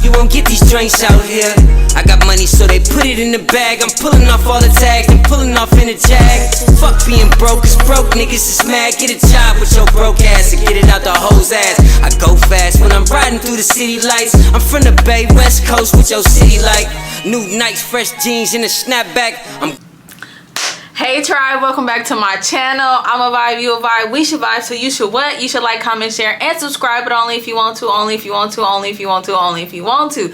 you won't get these joints out here. I got money, so they put it in the bag. I'm pulling off all the tags and pulling off in a jag. Fuck being broke, cause broke niggas is mad. Get a job with your broke ass and get it out the hoe's ass. I go fast when I'm riding through the city lights. I'm from the Bay, West Coast with your city like new Nikes, fresh jeans, and a snapback. Hey tribe, welcome back to my channel. I'm a vibe, you a vibe, we should vibe, so you should what? You should like, comment, share, and subscribe, but only if you want to, only if you want to, only if you want to, only if you want to.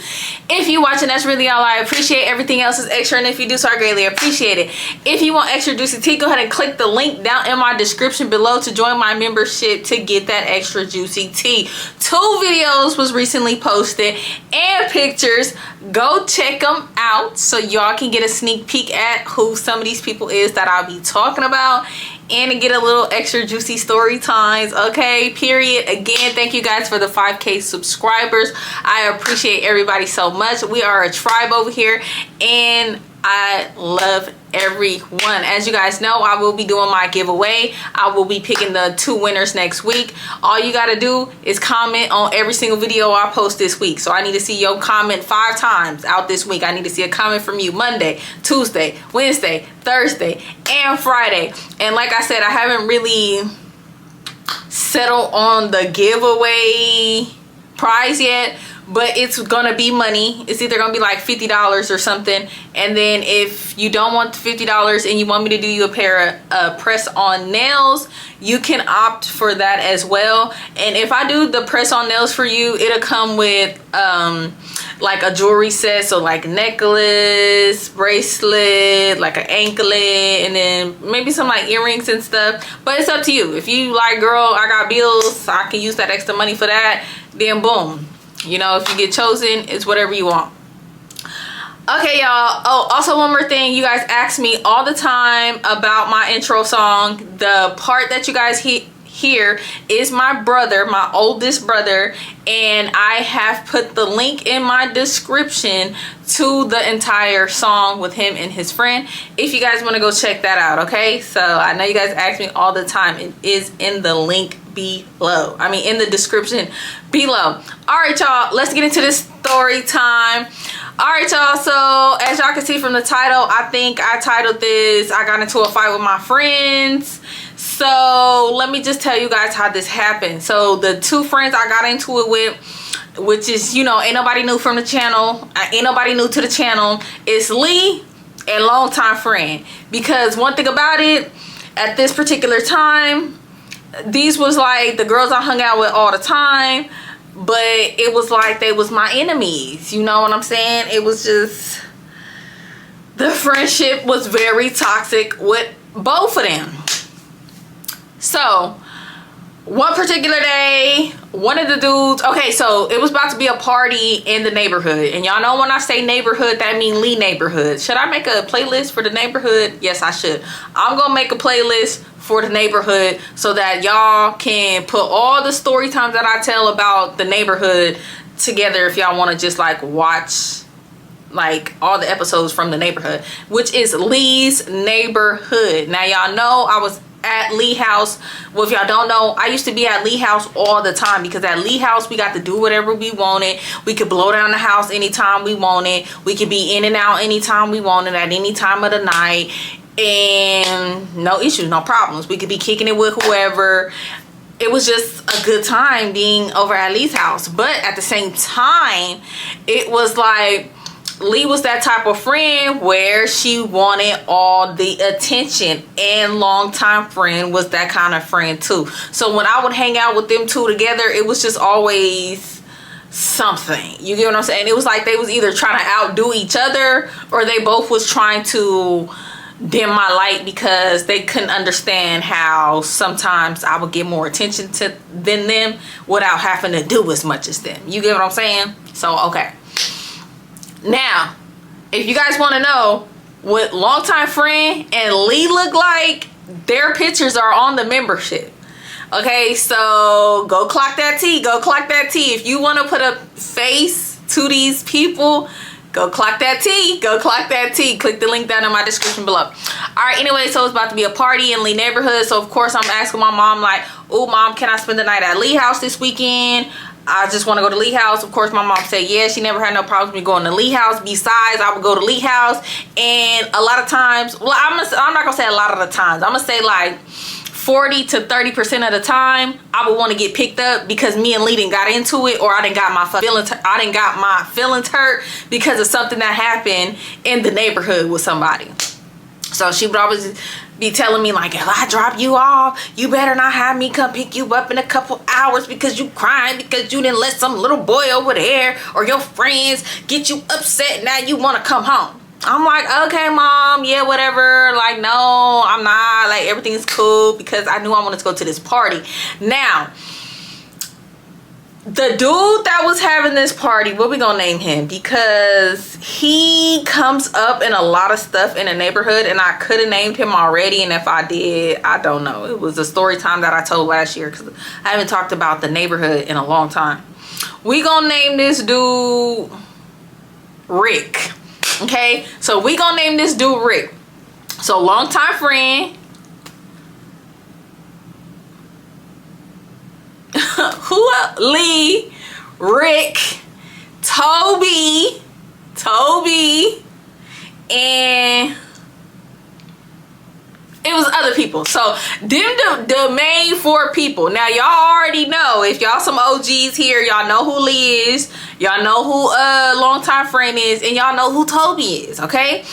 If you're watching, that's really all I appreciate. Everything else is extra, and if you do so, I greatly appreciate it. If you want extra juicy tea, go ahead and click the link down in my description below to join my membership to get that extra juicy tea. 2 videos was recently posted and pictures. Go check them out so y'all can get a sneak peek at who some of these people is that I'll be talking about, and to get a little extra juicy story times, okay, period. Again, thank you guys for the 5K subscribers. I appreciate everybody so much. We are a tribe over here, and I love everyone. As you guys know, I will be doing my giveaway. I will be picking the 2 winners next week. All you gotta do is comment on every single video I post this week. So I need to see your comment 5 times out this week. I need to see a comment from you Monday, Tuesday, Wednesday, Thursday, and Friday. And like I said, I haven't really settled on the giveaway prize yet, but it's gonna be money. It's either gonna be like $50 or something, and then if you don't want the $50 and you want me to do you a pair of press on nails, you can opt for that as well. And if I do the press on nails for you, it'll come with like a jewelry set, so like necklace, bracelet, like an anklet, and then maybe some like earrings and stuff. But it's up to you. If you like, girl, I got bills, I can use that extra money for that, then boom. You know, if you get chosen, it's whatever you want. Okay, y'all. Oh, also one more thing. You guys ask me all the time about my intro song. The part that you guys hear is my brother, my oldest brother, and I have put the link in my description to the entire song with him and his friend, if you guys want to go check that out. Okay, so I know you guys ask me all the time. It is in the link below, I mean in the description below. All right, y'all, let's get into this story time. All right, y'all, so as y'all can see from the title, I think I titled this, I got into a fight with my friends. So let me just tell you guys how this happened. So the 2 friends I got into it with, which is, you know, ain't nobody new from the channel, ain't nobody new to the channel, is Lee and longtime friend. Because one thing about it, at this particular time, these was like the girls I hung out with all the time, but it was like they was my enemies. You know what I'm saying? It was just, the friendship was very toxic with both of them. So one particular day, one of the dudes, okay, so it was about to be a party in the neighborhood, and y'all know when I say neighborhood, that mean Lee neighborhood. Should I make a playlist for the neighborhood? Yes, I should. I'm gonna make a playlist for the neighborhood so that y'all can put all the story times that I tell about the neighborhood together if y'all want to just like watch like all the episodes from the neighborhood, which is Lee's neighborhood. Now y'all know I was at Lee house. Well, if y'all don't know, I used to be at Lee house all the time, because at Lee house we got to do whatever we wanted. We could blow down the house anytime we wanted. We could be in and out anytime we wanted, at any time of the night, and no issues, no problems. We could be kicking it with whoever. It was just a good time being over at Lee's house. But at the same time, it was like Lee was that type of friend where she wanted all the attention, and longtime friend was that kind of friend too. So when I would hang out with them 2 together, it was just always something. You get what I'm saying? It was like they was either trying to outdo each other, or they both was trying to dim my light, because they couldn't understand how sometimes I would get more attention than them without having to do as much as them. You get what I'm saying? So okay. Now, if you guys want to know what longtime friend and Lee look like, their pictures are on the membership. Okay, so go clock that T. Go clock that T. If you want to put a face to these people, go clock that T. Go clock that T. Click the link down in my description below. All right, anyway, so it's about to be a party in Lee neighborhood. So, of course, I'm asking my mom, like, oh, mom, can I spend the night at Lee house this weekend? I just want to go to Lee House. Of course, my mom said, yeah, she never had no problems with me going to Lee House. Besides, I would go to Lee House. And a lot of times, well, I'm not going to say a lot of the times. I'm going to say like 40 to 30% of the time, I would want to get picked up because me and Lee done got into it, or I done got my feelings hurt because of something that happened in the neighborhood with somebody. So she would always be telling me like, if I drop you off, you better not have me come pick you up in a couple hours because you crying because you didn't let some little boy over there or your friends get you upset. Now you want to come home. I'm like, okay, mom, yeah, whatever. Like, no, I'm not. Like, everything's cool because I knew I wanted to go to this party. Now, the dude that was having this party, what we gonna name him? Because he comes up in a lot of stuff in the neighborhood, and I could have named him already, and if I did, I don't know. It was a story time that I told last year because I haven't talked about the neighborhood in a long time. We gonna name this dude Rick. Okay, so we gonna name this dude Rick. So longtime friend. Who else? Lee, Rick, Toby, and it was other people. So them the main 4 people. Now y'all already know, if y'all some OGs here, y'all know who Lee is, y'all know who longtime friend is, and y'all know who Toby is, okay?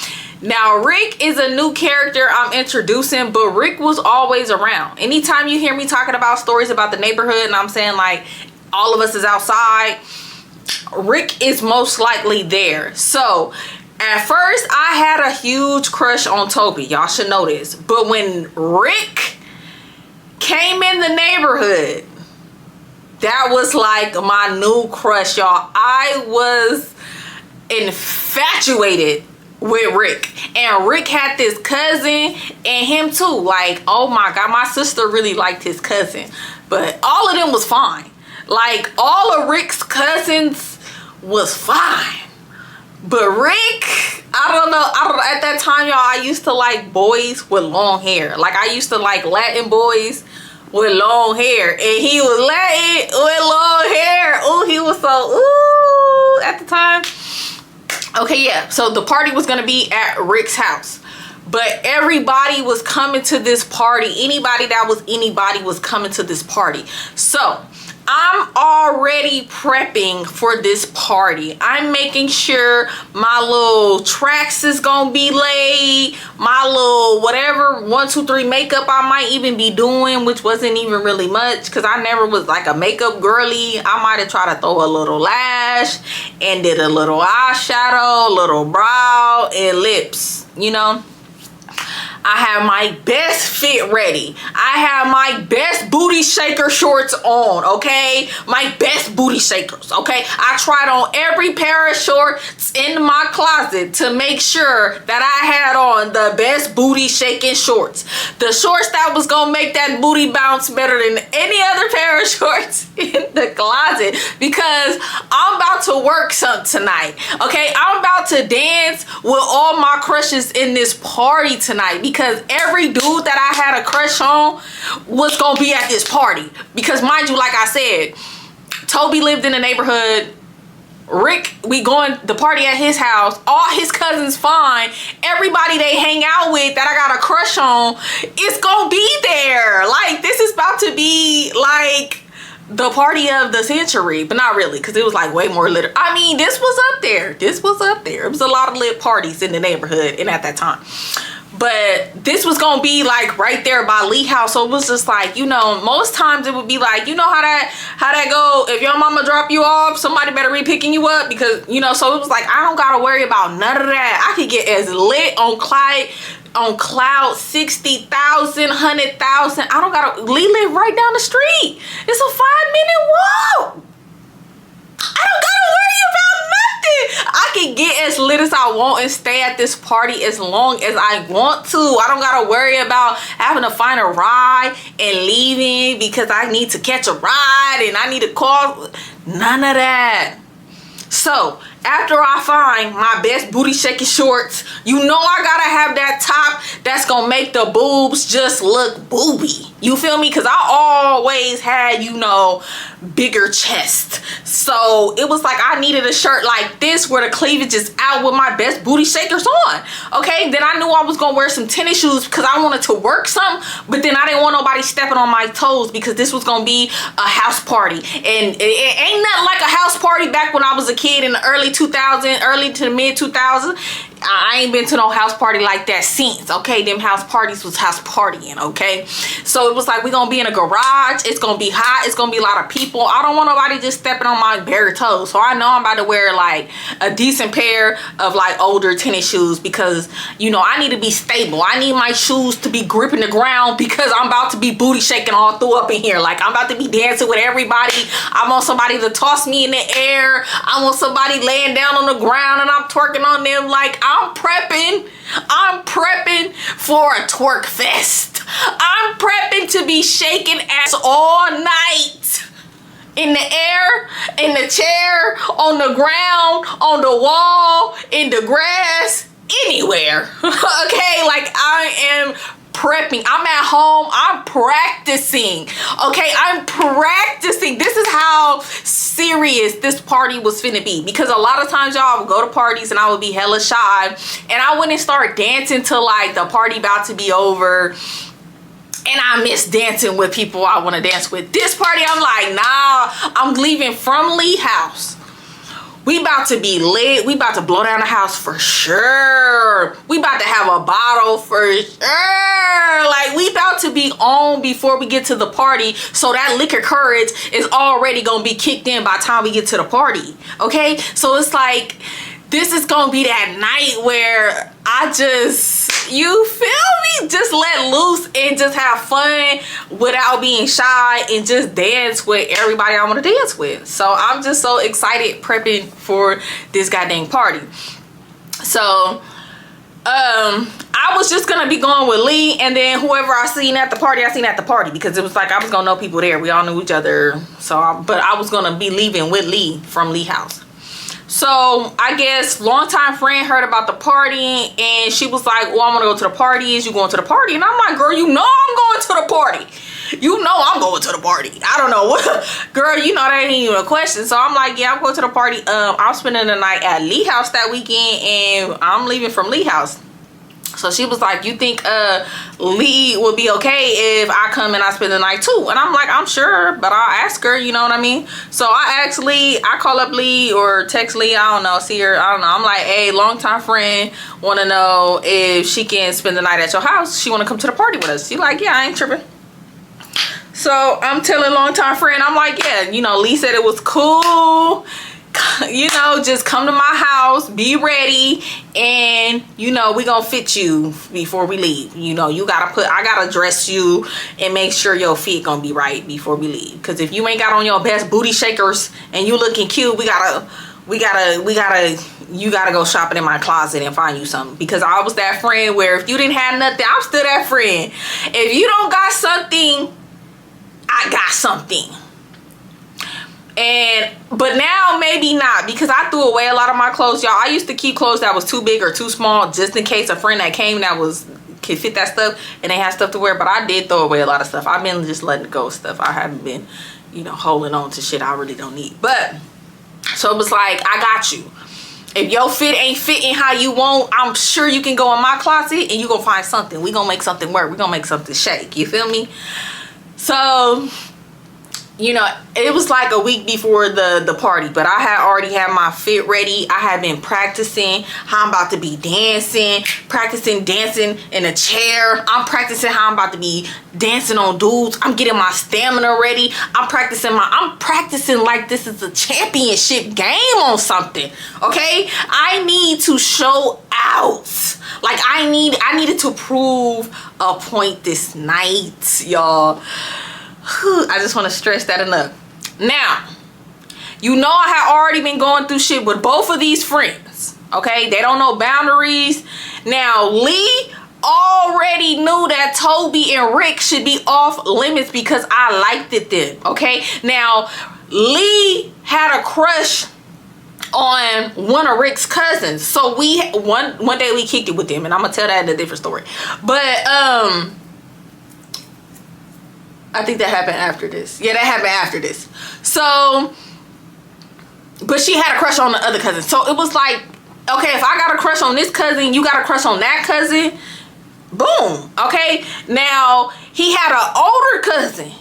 Now Rick is a new character I'm introducing, but Rick was always around. Anytime you hear me talking about stories about the neighborhood and I'm saying like all of us is outside, Rick is most likely there. So at first I had a huge crush on Toby, y'all should know this, but when Rick came in the neighborhood, that was like my new crush, y'all. I was infatuated with Rick, and Rick had this cousin and him too. Like, oh my god, my sister really liked his cousin, but all of them was fine. Like, all of Rick's cousins was fine, but Rick, I don't know, at that time, y'all, I used to like boys with long hair. Like, I used to like Latin boys with long hair, and he was Latin with long hair. Oh, he was so ooh at the time. Okay, yeah, so the party was gonna be at Rick's house, but everybody was coming to this party. Anybody was coming to this party. So I'm already prepping for this party. I'm making sure my little tracks is gonna be laid, my little whatever 1, 2, 3 makeup I might even be doing, which wasn't even really much because I never was like a makeup girly. I might have tried to throw a little lash and did a little eyeshadow, little brow and lips, you know. I have my best fit ready. I have my best booty shaker shorts on, okay? My best booty shakers, okay? I tried on every pair of shorts in my closet to make sure that I had on the best booty shaking shorts. The shorts that was gonna make that booty bounce better than any other pair of shorts in the closet, because I'm about to work some tonight, okay? I'm about to dance with all my crushes in this party tonight, because every dude that I had a crush on was gonna be at this party. Because mind you, like I said, Toby lived in the neighborhood. Rick, we going the party at his house. All his cousins fine. Everybody they hang out with that I got a crush on is gonna be there. Like, this is about to be like the party of the century, but not really, because it was like way more lit. I mean, this was up there. This was up there. It was a lot of lit parties in the neighborhood and at that time. But this was gonna be like right there by Lee House, so it was just like, you know, most times it would be like, you know how that go, if your mama drop you off, somebody better be picking you up, because, you know, so it was like, I don't gotta worry about none of that. I could get as lit on cloud 60,000, 100,000. I don't gotta, Lee live right down the street. It's a 5-minute walk. I don't gotta worry about nothing. I can get as lit as I want and stay at this party as long as I want to. I don't gotta worry about having to find a ride and leaving because I need to catch a ride and I need to call. None of that. So after I find my best booty shaking shorts, you know I gotta have that top that's gonna make the boobs just look booby. You feel me? Because I always had, you know, bigger chest. So it was like I needed a shirt like this where the cleavage is out with my best booty shakers on. Okay, then I knew I was gonna wear some tennis shoes because I wanted to work some, but then I didn't want nobody stepping on my toes because this was gonna be a house party. And it ain't nothing like a house party back when I was a kid in the early 2000s, early to the mid 2000s. I ain't been to no house party like that since. Okay, them house parties was house partying. Okay, so it was like we gonna be in a garage, it's gonna be hot, it's gonna be a lot of people. I don't want nobody just stepping on my bare toes, so I know I'm about to wear like a decent pair of like older tennis shoes because, you know, I need to be stable. I need my shoes to be gripping the ground because I'm about to be booty shaking all through up in here. Like I'm about to be dancing with everybody. I want somebody to toss me in the air. I want somebody laying down on the ground and I'm twerking on them. Like I'm prepping for a twerk fest. I'm prepping to be shaking ass all night. In the air, in the chair, on the ground, on the wall, in the grass, anywhere. Okay, like I am prepping. I'm at home, I'm practicing. Okay, I'm practicing. This is how serious this party was finna be, because a lot of times y'all would go to parties and I would be hella shy and I wouldn't start dancing till like the party about to be over, and I miss dancing with people I want to dance with. This party, I'm like, nah, I'm leaving from Lee House. We about to be lit. We about to blow down the house for sure. We about to have a bottle for sure. Like we about to be on before we get to the party. So that liquor courage is already going to be kicked in by the time we get to the party. Okay? So it's like, this is going to be that night where I just, you feel me? Just let loose and just have fun without being shy and just dance with everybody I want to dance with. So I'm just so excited prepping for this goddamn party. So I was just gonna be going with Lee, and then whoever I seen at the party, because it was like I was gonna know people there. We all knew each other. So but I was gonna be leaving with Lee from Lee House. So I guess longtime friend heard about the party and she was like, oh, I want to go to the party. Is you going to the party? And I'm like, girl, you know I'm going to the party. You know I'm going to the party. I don't know what. Girl, you know that ain't even a question. So I'm like, yeah, I'm going to the party. I'm spending the night at Lee House that weekend and I'm leaving from Lee House. So she was like, you think Lee would be okay if I come and I spend the night too? And I'm like, I'm sure, but I'll ask her, you know what I mean? So I asked Lee, I call up Lee or text Lee, I don't know, see her, I don't know. I'm like, hey, longtime friend, want to know if she can spend the night at your house. She want to come to the party with us. She like, yeah, I ain't tripping. So I'm telling longtime friend, I'm like, yeah, you know, Lee said it was cool. You know, just come to my house, be ready, and you know we gonna fit you before we leave. You know, I gotta dress you and make sure your feet gonna be right before we leave, because if you ain't got on your best booty shakers and you looking cute, you gotta go shopping in my closet and find you something, because I was that friend where if you didn't have nothing, I'm still that friend. If you don't got something, I got something. But now maybe not, because I threw away a lot of my clothes, y'all. I used to keep clothes that was too big or too small just in case a friend that came that could fit that stuff and they had stuff to wear. But I did throw away a lot of stuff. I've been just letting go of stuff. I haven't been, you know, holding on to shit I really don't need. But so it was like, I got you. If your fit ain't fitting how you want, I'm sure you can go in my closet and you gonna find something. We gonna make something work. We gonna make something shake. You feel me? So, you know, it was like a week before the party, but I had already had my fit ready. I had been practicing how I'm about to be dancing, practicing dancing in a chair. I'm practicing how I'm about to be dancing on dudes. I'm getting my stamina ready. I'm practicing like this is a championship game on something. Okay? I need to show out. Like I needed to prove a point this night, y'all. I just want to stress that enough. Now, you know I had already been going through shit with both of these friends. Okay? They don't know boundaries. Now, Lee already knew that Toby and Rick should be off limits because I liked it then. Okay? Now, Lee had a crush on one of Rick's cousins. So we one day we kicked it with them, and I'm gonna tell that in a different story. But I think that happened after this. Yeah, that happened after this. So, but she had a crush on the other cousin. So it was like, okay, if I got a crush on this cousin, you got a crush on that cousin. Boom. Okay. Now he had an older cousin,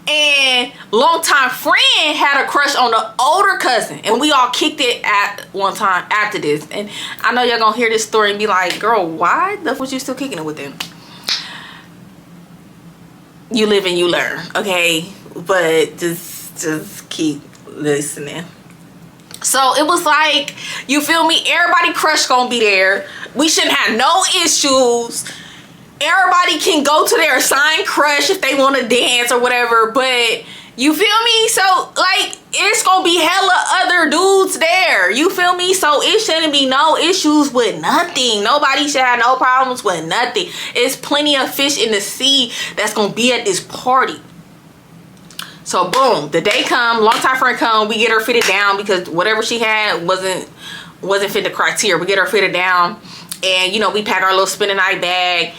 and longtime friend had a crush on the older cousin, and we all kicked it at one time after this. And I know y'all gonna hear this story and be like, girl, why the fuck was you still kicking it with them? You live and you learn, okay? But just keep listening. So it was like, you feel me? Everybody crush gonna be there. We shouldn't have no issues. Everybody can go to their assigned crush if they want to dance or whatever, but you feel me? So like, it's gonna be hella other dudes there. You feel me? So it shouldn't be no issues with nothing. Nobody should have no problems with nothing. It's plenty of fish in the sea that's gonna be at this party. So boom, the day come, longtime friend come, we get her fitted down because whatever she had wasn't fit the criteria. We get her fitted down, and you know, we pack our little spending night bag,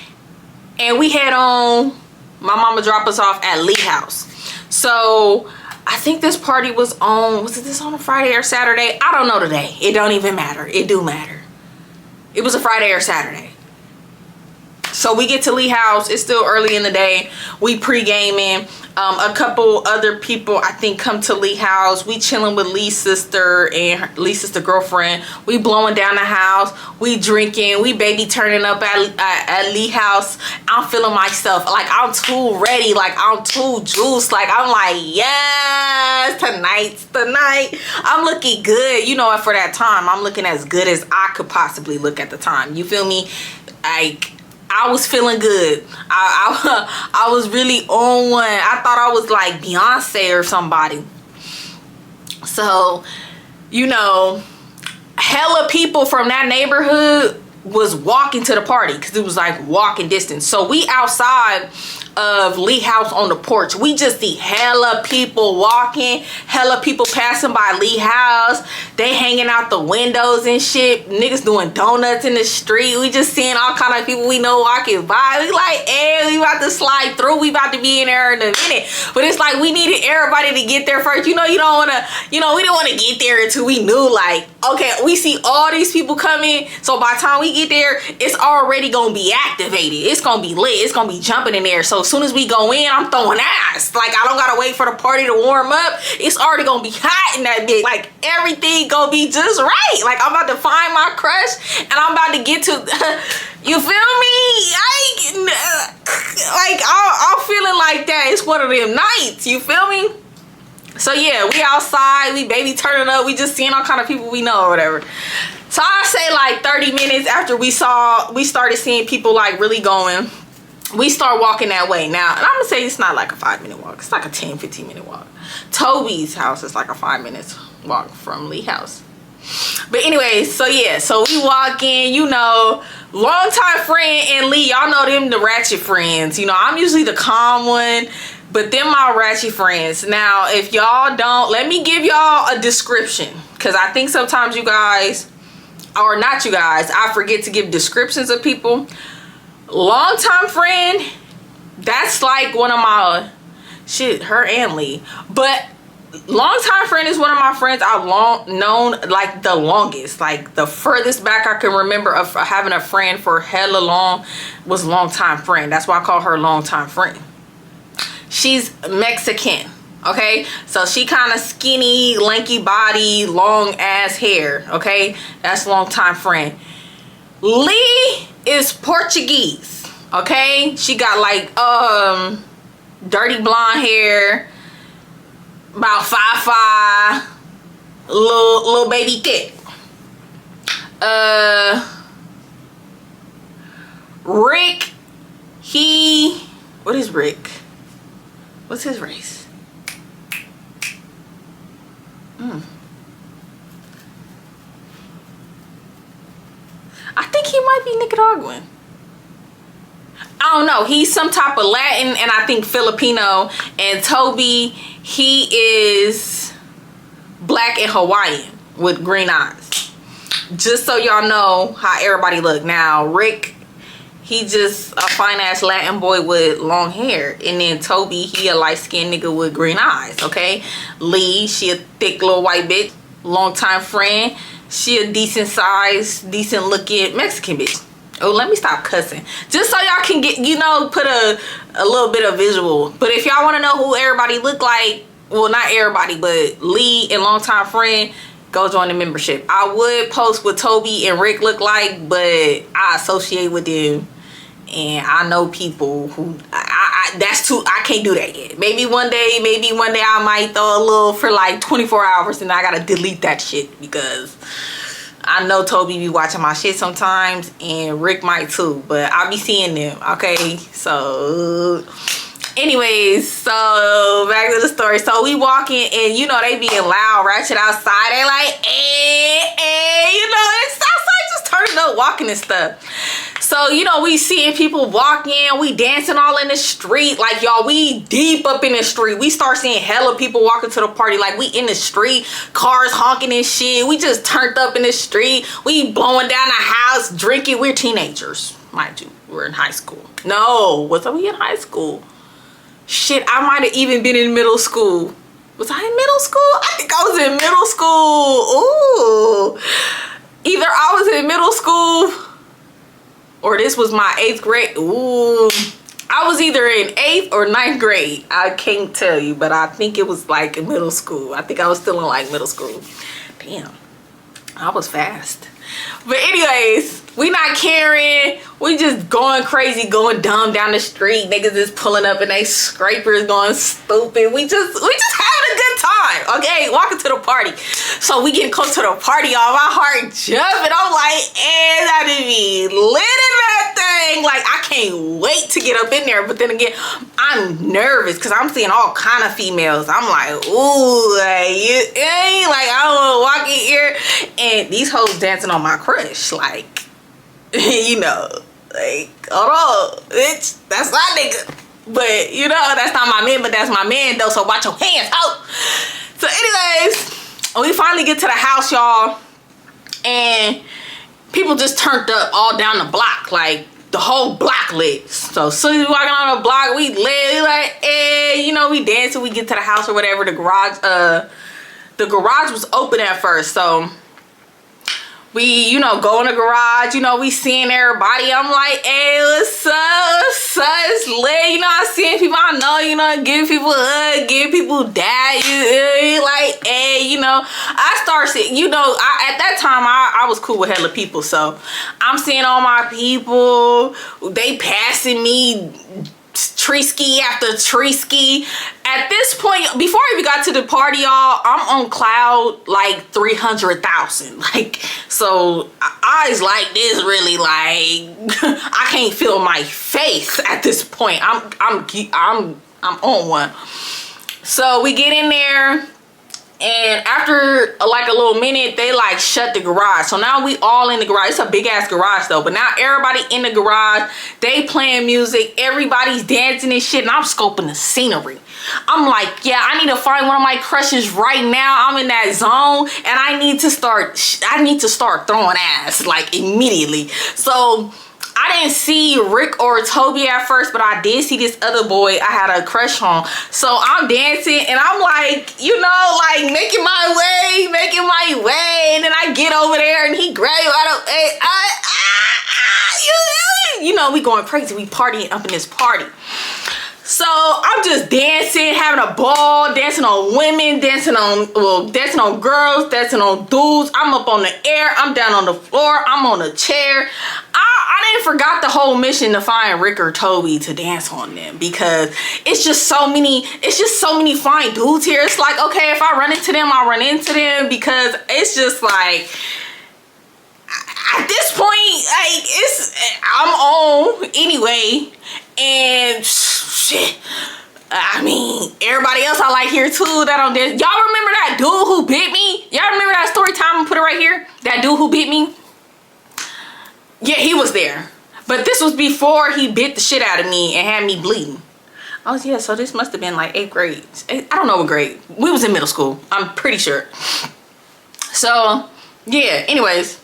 and we head on. My mama dropped us off at Lee House. So I think this party was this on a Friday or Saturday? I don't know today. It don't even matter. It do matter. It was a Friday or Saturday. So we get to Lee House. It's still early in the day. We pre-gaming. A couple other people, I think, come to Lee House. We chilling with Lee's sister and Lee's sister girlfriend. We blowing down the house. We drinking. We baby turning up at Lee House. I'm feeling myself. Like, I'm too ready. Like, I'm too juiced. Like, I'm like, yes, tonight's the night. I'm looking good. You know, for that time, I'm looking as good as I could possibly look at the time. You feel me? Like, I was feeling good. I was really on one. I thought I was like Beyonce or somebody. So, you know, hella people from that neighborhood was walking to the party because it was like walking distance. So we outside of Lee House on the porch. We just see hella people walking, hella people passing by Lee House. They hanging out the windows and shit. Niggas doing donuts in the street. We just seeing all kind of people we know walking by. We like, hey, we about to slide through. We about to be in there in a minute. But it's like we needed everybody to get there first. You know, you don't want to, you know, we didn't want to get there until we knew, like, okay, we see all these people coming. So by the time we get there, it's already going to be activated. It's going to be lit. It's going to be jumping in there. So as soon as we go in, I'm throwing ass. Like, I don't got to wait for the party to warm up. It's already going to be hot in that bitch. Like, everything going to be just right. Like, I'm about to find my crush and I'm about to get to, you feel me? I'm feeling like that. It's one of them nights. You feel me? So yeah, we outside, we baby turning up, we just seeing all kind of people we know or whatever. So I say like 30 minutes after we started seeing people like really going, we start walking that way. Now, and I'm gonna say it's not like a 5-minute walk, it's like a 10-15 minute walk. Toby's house is like a 5 minutes walk from Lee House. But anyway, so yeah, so we walk in, you know, longtime friend and Lee, y'all know them, the ratchet friends. You know, I'm usually the calm one, but them my ratchet friends. Now, if y'all don't, let me give y'all a description, because I think sometimes you guys, or not you guys, I forget to give descriptions of people. Longtime friend, that's like one of my, shit, her and Lee. But longtime friend is one of my friends I've known like the longest. Like the furthest back I can remember of having a friend for hella long was longtime friend. That's why I call her longtime friend. She's Mexican, okay? So she kind of skinny, lanky body, long ass hair, okay? That's longtime friend. Lee is Portuguese, okay? She got like dirty blonde hair, about 5'5", little baby thick. Rick, what is Rick? What's his race? I think he might be Nicaraguan. I don't know. He's some type of Latin and I think Filipino. And Toby, he is black and Hawaiian. with green eyes. Just so y'all know how everybody look. Now, Rick, he just a fine ass Latin boy with long hair. And then Toby, he a light skinned nigga with green eyes, okay? Lee, she a thick little white bitch. Long time friend. She a decent size, decent looking Mexican bitch. Oh, let me stop cussing. Just so y'all can get, you know, put a little bit of visual. But if y'all want to know who everybody look like, well, not everybody, but Lee and longtime friend, go join the membership. I would post what Toby and Rick look like, but I associate with them. And I know people who, that's too, I can't do that yet. Maybe one day I might throw a little for like 24 hours and I got to delete that shit because I know Toby be watching my shit sometimes and Rick might too, but I'll be seeing them, okay? So, anyways, so back to the story. So we walking and you know they being loud, ratchet outside. They like, you know, it's outside just turning up, walking and stuff. So, you know, we seeing people walking, we dancing all in the street. Like, y'all, we deep up in the street. We start seeing hella people walking to the party. Like, we in the street, cars honking and shit. We just turned up in the street. We blowing down the house, drinking. We're teenagers, mind you. We're in high school. No, was we in high school? Shit, I might have even been in middle school. Was I in middle school? I think I was in middle school. Ooh. Either I was in middle school or this was my 8th grade. Ooh. I was either in 8th or 9th grade. I can't tell you, but I think it was like in middle school. I think I was still in like middle school. Damn. I was fast. But anyways, we not caring. We just going crazy, going dumb down the street. Niggas is pulling up and they scrapers going stupid. We just having a good time, okay? Walking to the party. So we getting close to the party, y'all. My heart jumping. I'm like, that would be lit in that thing. Like, I can't wait to get up in there. But then again, I'm nervous because I'm seeing all kind of females. I'm like, ooh, like, you ain't like, I don't want to walk in here. And these hoes dancing on my crush. Like, you know, like, hold on, bitch, that's my nigga. But, you know, that's not my man, but that's my man, though, so watch your hands out. So, anyways, we finally get to the house, y'all, and people just turned up all down the block, like, the whole block lit. So, as soon as we walking on the block, we lit, we like, you know, we dancing, we get to the house or whatever. The garage was open at first, so we, you know, go in the garage, you know, we seeing everybody. I'm like, hey, what's up? What's up? It's lit. You know, I seeing people I know, you know, giving people a hug, giving people dad. You like, hey, you know, I start seeing, you know, at that time, I was cool with hella people. So I'm seeing all my people. They passing me tree ski after tree ski. At this point, before I even got to the party, y'all, I'm on cloud like 300,000. Like, so eyes like this, really, like I can't feel my face at this point. I'm on one. So we get in there, and after like a little minute, they like shut the garage. So now we all in the garage. It's a big ass garage though. But now everybody in the garage, they playing music. Everybody's dancing and shit. And I'm scoping the scenery. I'm like, yeah, I need to find one of my crushes right now. I'm in that zone. And I need to start throwing ass like immediately. So I didn't see Rick or Toby at first, but I did see this other boy I had a crush on. So I'm dancing and I'm like, you know, like making my way. And then I get over there and he grabs me out of, you know, we going crazy. We partying up in this party. So I'm just dancing, having a ball, dancing on women, dancing on girls, dancing on dudes. I'm up on the air, I'm down on the floor, I'm on a chair. I didn't forgot the whole mission to find Rick or Toby to dance on them because it's just so many fine dudes here. It's like, okay, if I run into them, I'll run into them because it's just like, at this point, like, I'm on anyway, and shit. I mean, everybody else I like here too that on this. Y'all remember that dude who bit me? Y'all remember that story time? I'm gonna put it right here. That dude who bit me? Yeah, he was there. But this was before he bit the shit out of me and had me bleeding. Oh yeah, so this must have been like 8th grade. I don't know what grade. We was in middle school, I'm pretty sure. So yeah, anyways,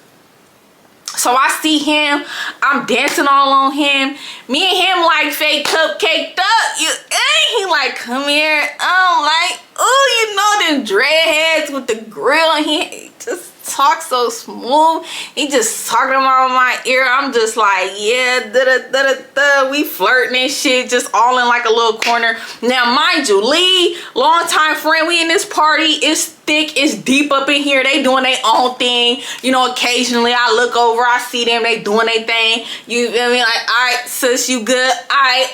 so I see him, I'm dancing all on him. Me and him like fake cupcaked up. He like, come here. I'm like, oh, you know them dreadheads with the grill, and he just talks so smooth. He just talking about my ear. I'm just like, yeah, we flirting and shit, just all in like a little corner. Now, mind you, Lee, longtime friend, we in this party. It's thick, it's deep up in here. They doing their own thing. You know, occasionally I look over, I see them, they doing their thing. You feel me? Like, all right, sis, you good? All right,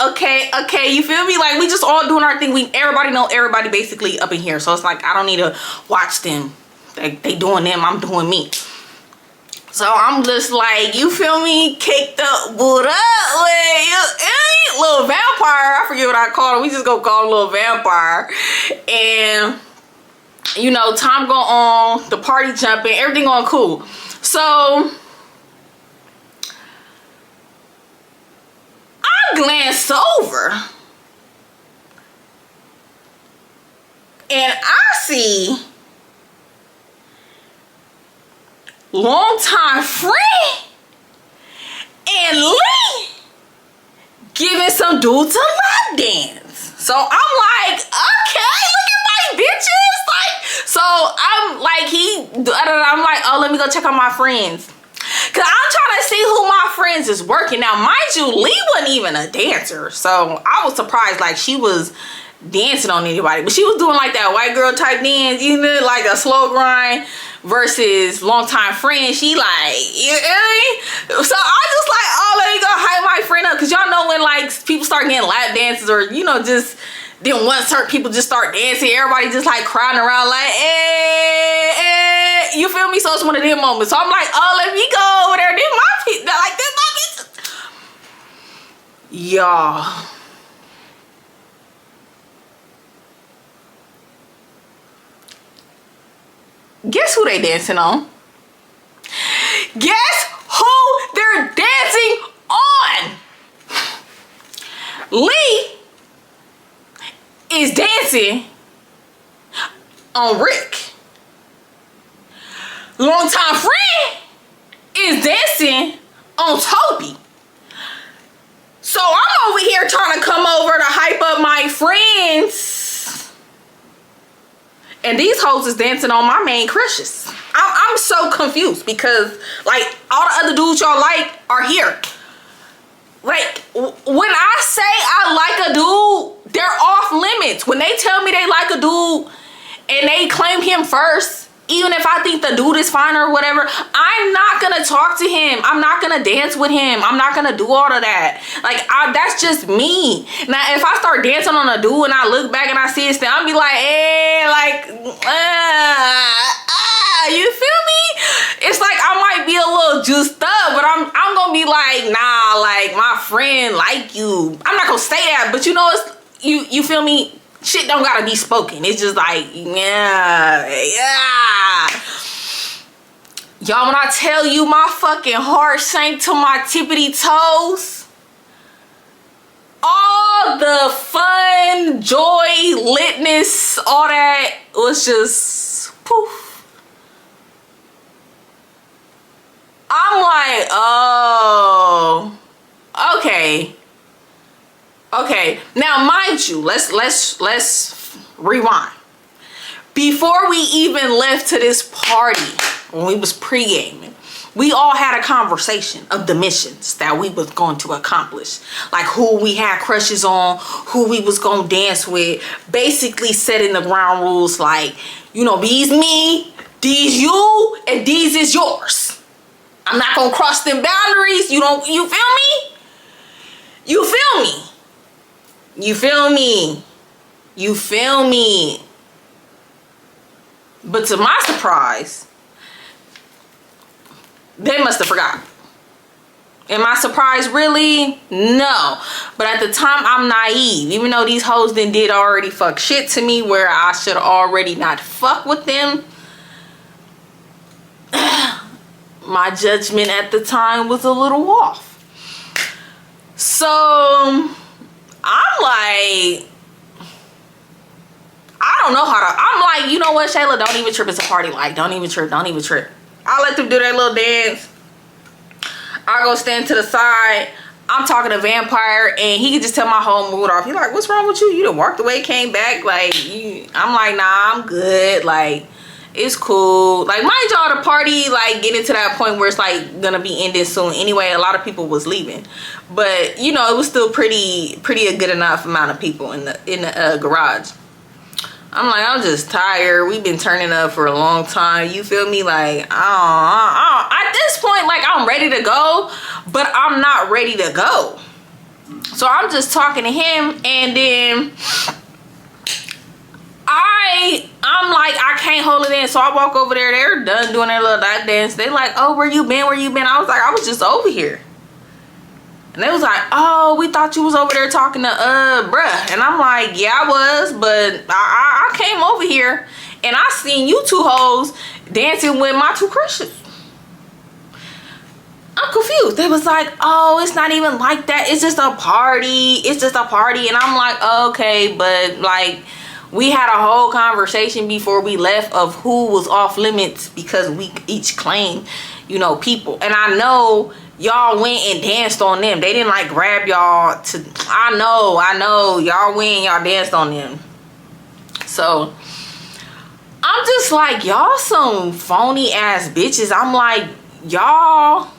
okay, you feel me? Like, we just all doing our thing. Everybody know everybody basically up in here. So it's like, I don't need to watch them. They doing them, I'm doing me. So I'm just like, you feel me? Caked up, boot up, little vampire. I forget what I call him. We just gonna call him little vampire. And you know, time go on, the party jumping, everything going cool. So I glance over and I see longtime friend and Lee giving some dudes a lap dance. So I'm like, okay, look at my bitches. Like, so I'm like, I'm like, oh, let me go check on my friends. Cause I'm trying to see who my friends is working. Now, mind you, Lee wasn't even a dancer. So I was surprised, like she was dancing on anybody. But she was doing like that white girl type dance, you know, like a slow grind. Versus longtime friend, she like, you know what I mean? So I just like, oh, let me go hype my friend up. Cause y'all know when like people start getting lap dances or, you know, just then once certain people just start dancing, everybody just like crowding around like, you feel me? So it's one of them moments. So I'm like, oh, let me go over there. This my people, like this my bitch. Y'all. Guess who they dancing on? Guess who they're dancing on? Lee is dancing on Rick. Longtime friend is dancing on Toby. So I'm over here trying to come over to hype up my friends. And these hoes is dancing on my main crushes. I'm so confused because like all the other dudes y'all like are here. Like when I say I like a dude, they're off limits. When they tell me they like a dude and they claim him first, even if I think the dude is fine or whatever, I'm not gonna talk to him. I'm not gonna dance with him. I'm not gonna do all of that. Like, that's just me. Now, if I start dancing on a dude and I look back and I see his thing, I'll be like, you feel me? It's like I might be a little juiced up, but I'm gonna be like, nah, like my friend like you. I'm not gonna say that, but you know, it's you feel me? Shit don't gotta be spoken. It's just like, yeah. Y'all, when I tell you my fucking heart sank to my tippity toes, all the fun, joy, litness, all that was just poof. I'm like, oh, okay. Okay, now mind you, let's rewind. Before we even left to this party, when we was pre-gaming, we all had a conversation of the missions that we was going to accomplish. Like who we had crushes on, who we was going to dance with. Basically setting the ground rules like, you know, these me, these you, and these is yours. I'm not going to cross them boundaries. You feel me? You feel me? You feel me? You feel me? But to my surprise, they must have forgot. Am I surprised? Really? No. But at the time, I'm naive. Even though these hoes did already fuck shit to me where I should already not fuck with them. My judgment at the time was a little off. So I'm like, I don't know how to. I'm like, you know what, Shayla? Don't even trip. It's a party. Like, don't even trip. Don't even trip. I let them do their little dance. I go stand to the side. I'm talking to Vampire, and he can just tell my whole mood off. He's like, what's wrong with you? You done walked away, came back. Like, I'm like, nah, I'm good. Like, it's cool. Like, mind y'all, the party, like, getting to that point where it's, like, gonna be ending soon. Anyway, a lot of people was leaving. But, you know, it was still pretty a good enough amount of people in the garage. I'm like, I'm just tired. We've been turning up for a long time. You feel me? Like, at this point, like, I'm ready to go, but I'm not ready to go. So I'm just talking to him, and then I'm like, I can't hold it in. So I walk over there. They're done doing their little lap dance. They like, oh, where you been? Where you been? I was like, I was just over here. And they was like, oh, we thought you was over there talking to bruh. And I'm like, yeah, I was, but I came over here and I seen you two hoes dancing with my two crushes. I'm confused. They was like, oh, it's not even like that. It's just a party. It's just a party. And I'm like, okay, but like, we had a whole conversation before we left of who was off limits because we each claimed, you know, people. And I know y'all went and danced on them. They didn't like grab y'all to, I know y'all went and y'all danced on them. So I'm just like, y'all some phony ass bitches. I'm like, y'all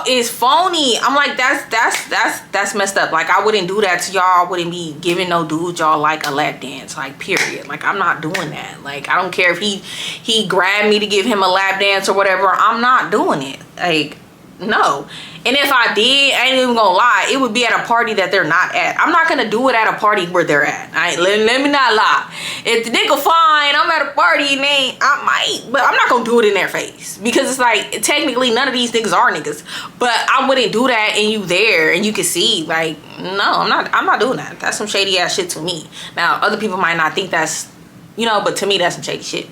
is phony. I'm like, that's messed up. Like, I wouldn't do that to y'all. I wouldn't be giving no dude y'all like a lap dance, like, period. Like, I'm not doing that. Like, I don't care if he grabbed me to give him a lap dance or whatever. I'm not doing it. Like, no. And if I did, I ain't even gonna lie, it would be at a party that they're not at. I'm not gonna do it at a party where they're at. Let me not lie. If the nigga fine, I'm at a party and I might, but I'm not gonna do it in their face. Because it's like, technically none of these niggas are niggas. But I wouldn't do that and you there and you can see, like, no, I'm not doing that. That's some shady ass shit to me. Now, other people might not think that's, you know, but to me that's some shady shit.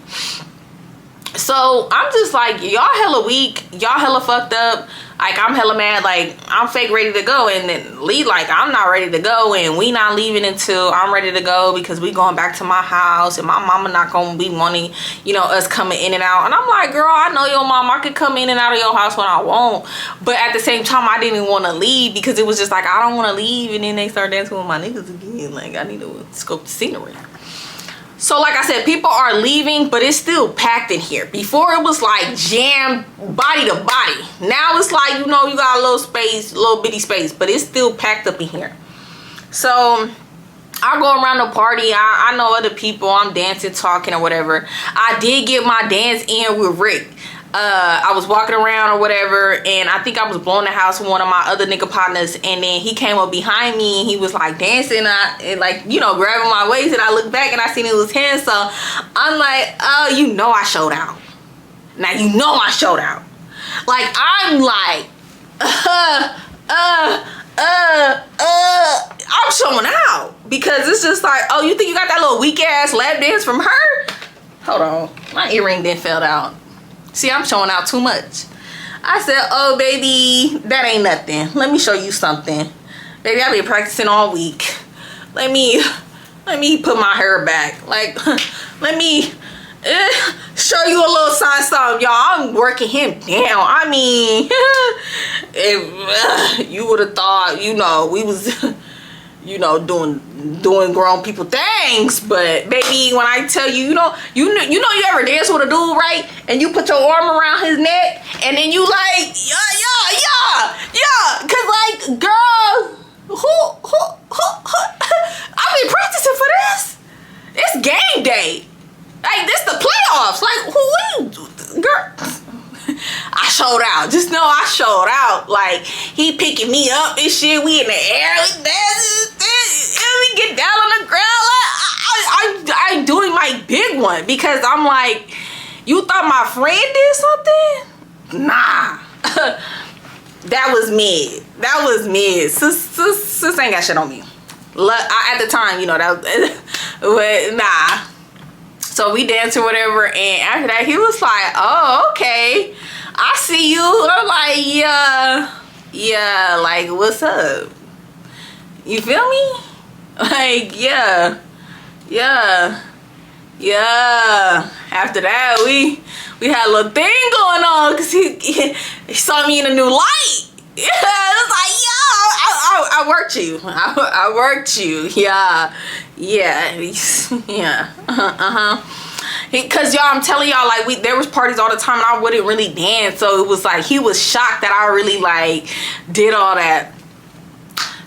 So I'm just like, y'all hella weak, y'all hella fucked up. Like, I'm hella mad. Like, I'm fake ready to go, and then Lee like, I'm not ready to go, and we not leaving until I'm ready to go because we going back to my house, and my mama not gonna be wanting, you know, us coming in and out. And I'm like, girl, I know your mom. I could come in and out of your house when I want, but at the same time, I didn't want to leave because it was just like, I don't want to leave, and then they start dancing with my niggas again. Like, I need to scope the scenery. So like I said, people are leaving, but it's still packed in here. Before it was like jammed body to body. Now it's like, you know, you got a little space, little bitty space, but it's still packed up in here. So I go around the party. I know other people. I'm dancing, talking or whatever. I did get my dance in with Rick. I was walking around or whatever, and I think I was blowing the house with one of my other nigga partners, and then he came up behind me and he was like dancing and like, you know, grabbing my waist, and I looked back and I seen it was him. So I'm like, oh, you know I showed out. Now you know I showed out. Like, I'm like, I'm showing out because it's just like, oh, you think you got that little weak ass lap dance from her? Hold on, my earring didn't fell out. See, I'm showing out too much. I said, oh, baby, that ain't nothing. Let me show you something. Baby, I've been practicing all week. Let me put my hair back. Like, let me show you a little something, y'all. I'm working him down. I mean, if you would have thought, you know, we was, you know, doing grown people things, but baby, when I tell you, you know you ever dance with a dude, right? And you put your arm around his neck, and then you like, yeah, cause like, girl, who I've been practicing for this. It's game day. Like, this the playoffs. Like, who, girl? I showed out. Just know I showed out. Like, he picking me up and shit. We in the air. We get down on the ground. I'm doing my big one because I'm like, you thought my friend did something? Nah. That was mid. Sis ain't got shit on me. At the time, you know, that was, but nah. So we danced or whatever, and after that, he was like, oh, okay, I see you. I'm like, yeah, like, what's up? You feel me? Like, yeah. Yeah. After that, we had a little thing going on because he saw me in a new light. Yeah, it was like, yo, I worked you. I worked you. Yeah. Because y'all, I'm telling y'all, like, there was parties all the time and I wouldn't really dance. So it was like, he was shocked that I really, like, did all that.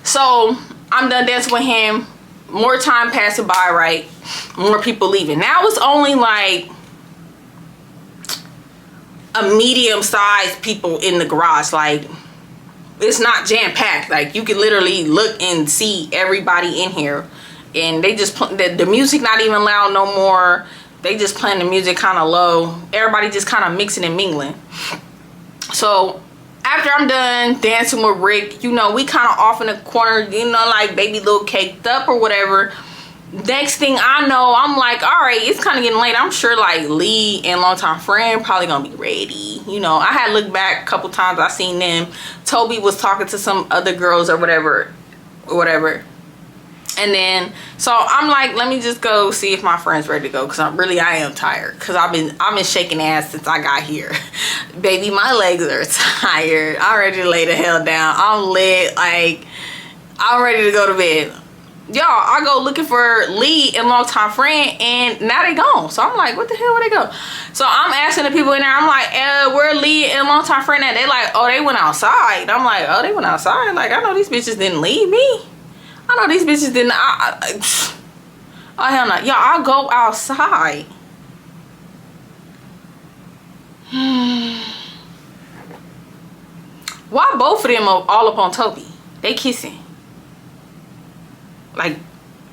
So I'm done dancing with him. More time passing by, right? More people leaving. Now it's only like a medium-sized people in the garage. Like, it's not jam-packed. Like, you can literally look and see everybody in here. And they just the music not even loud no more. They just playing the music kind of low. Everybody just kind of mixing and mingling. So after I'm done dancing with Rick, you know, we kind of off in the corner, you know, like baby little caked up or whatever. Next thing I know, I'm like, all right, it's kind of getting late. I'm sure like Lee and longtime friend probably gonna be ready. You know, I had looked back a couple times. I seen them. Toby was talking to some other girls or whatever. And then, so I'm like, let me just go see if my friend's ready to go. Because I am tired. Because I've been shaking ass since I got here. Baby, my legs are tired. I'm ready to lay the hell down. I'm lit. Like, I'm ready to go to bed. Y'all, I go looking for Lee and longtime friend, and now they gone. So I'm like, what the hell, where they go? So I'm asking the people in there, I'm like, where Lee and longtime friend at? They like, oh, they went outside. And I'm like, oh, they went outside? Like, I know these bitches didn't leave me. I know these bitches didn't. Oh, hell no. Y'all, I'll go outside. Why both of them are all up on Toby? They kissing. Like,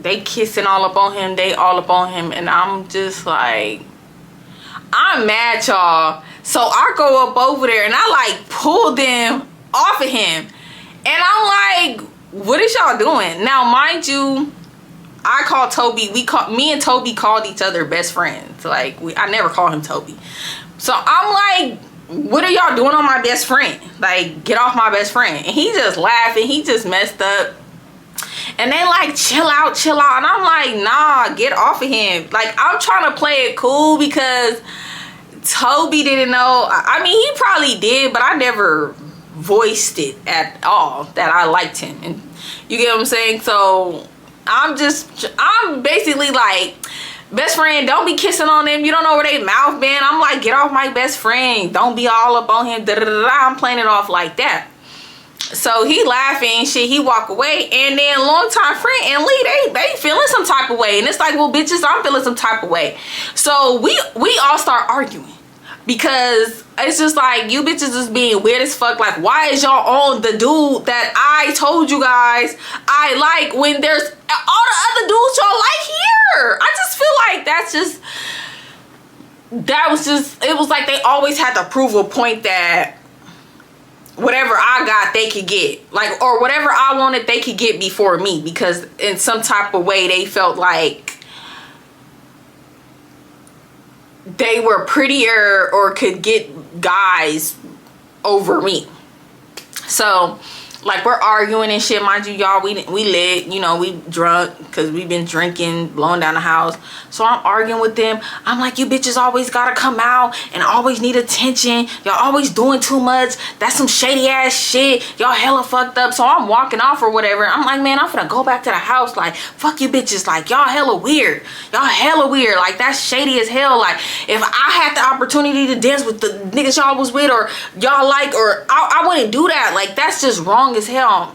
they kissing all up on him. They all up on him. And I'm just like, I'm mad, y'all. So I go up over there and I like pull them off of him. And I'm like, what is y'all doing? Now, mind you, I call Toby. Me and Toby called each other best friends. Like, I never call him Toby. So I'm like, what are y'all doing on my best friend? Like, get off my best friend. And he just laughing. He just messed up. And they like, chill out. And I'm like, nah, get off of him. Like, I'm trying to play it cool because Toby didn't know. I mean, he probably did, but I never voiced it at all that I liked him. And you get what I'm saying? So I'm basically like, best friend, don't be kissing on them. You don't know where they mouth been. I'm like, get off my best friend. Don't be all up on him. I'm playing it off like that. So he laughing and shit. He walk away, and then longtime friend and Lee, they feeling some type of way. And it's like, well, bitches, I'm feeling some type of way. So we all start arguing because it's just like, you bitches is being weird as fuck. Like, why is y'all on the dude that I told you guys I like when there's all the other dudes y'all like here? I just feel like it was like they always had to prove a point that whatever I got, they could get. Like, or whatever I wanted, they could get before me. Because in some type of way, they felt like they were prettier or could get guys over me. So, like, we're arguing and shit. Mind you, y'all, we lit. You know, we drunk because we've been drinking, blowing down the house. So I'm arguing with them. I'm like, you bitches always gotta come out and always need attention. Y'all always doing too much. That's some shady ass shit. Y'all hella fucked up. So I'm walking off or whatever. I'm like, man, I'm finna go back to the house. Like, fuck you bitches. Like, y'all hella weird. Like, that's shady as hell. Like, if I had the opportunity to dance with the niggas y'all was with or y'all like, or I wouldn't do that. Like, that's just wrong as hell.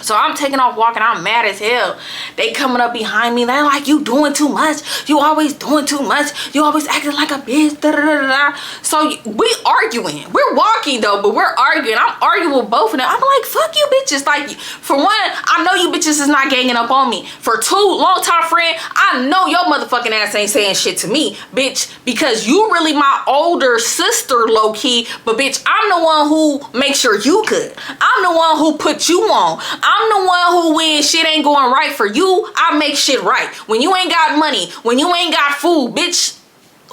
So I'm taking off walking. I'm mad as hell. They coming up behind me. They're like, you doing too much. You always doing too much. You always acting like a bitch. Da, da, da, da. So we arguing. We're walking though, but we're arguing. I'm arguing with both of them. I'm like, fuck you bitches. Like, for one, I know you bitches is not ganging up on me. For two, long time friend, I know your motherfucking ass ain't saying shit to me, bitch, because you really my older sister, low key. But bitch, I'm the one who makes sure you good. I'm the one who put you on. I'm the one who, when shit ain't going right for you, I make shit right. When you ain't got money, when you ain't got food, bitch,